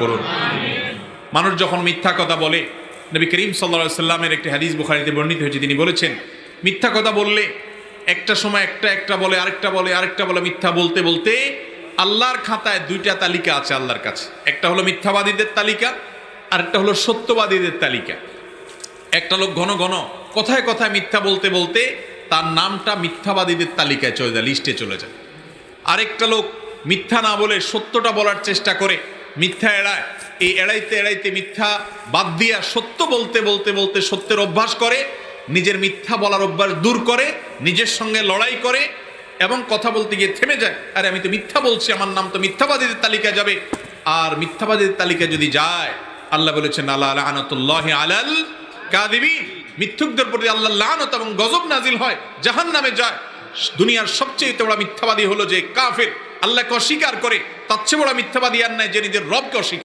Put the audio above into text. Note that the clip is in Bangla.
করুন। মানুষ যখন মিথ্যা কথা বলে, নবী করিম সাল্লাল্লাহু আলাইহি সাল্লামের একটি হাদিস বুখারীতে বর্ণিত হয়েছে, তিনি বলেছেন মিথ্যা কথা বললে একটা সময় একটা বলে আরেকটা বলে মিথ্যা বলতে বলতে আল্লাহর খাতায় দুইটা তালিকা আছে আল্লাহর কাছে। একটা হলো মিথ্যাবাদীদের তালিকা, আরেকটা হলো সত্যবাদীদের তালিকা। একটা লোক ঘন ঘন কথায় কথায় মিথ্যা বলতে বলতে তার নামটা মিথ্যাবাদীদের তালিকায় চলে যায়, লিস্টে চলে যায়। আরেকটা লোক মিথ্যা না বলে সত্যটা বলার চেষ্টা করে, মিথ্যা এড়ায়, এই এড়াইতে এড়াইতে মিথ্যা বাদ দিয়া সত্য বলতে বলতে বলতে সত্যের অভ্যাস করে, নিজের মিথ্যা বলার অভ্যাস দূর করে, নিজের সঙ্গে লড়াই করে এবং কথা বলতে গিয়ে থেমে যায়, আরে আমি তো মিথ্যা বলছি, আমার নাম তো মিথ্যাবাদীদের তালিকায় যাবে। আর মিথ্যাবাদীদের তালিকায় যদি যায়, আল্লাহ বলেছেন আলা লানাতুল্লাহি আলাল কাযিবিন, মিথ্যুকদের প্রতি আল্লাহর লানত এবং গজব নাজিল হয়, জাহান্নামে যায়। দুনিয়ার সবচেয়ে বড় মিথ্যাবাদী হলো যে কাফের, আল্লাহকে অস্বীকার করে। তার চেয়ে বড় মিথ্যাবাদী আর নাই যে নিজের রবকে অস্বীকার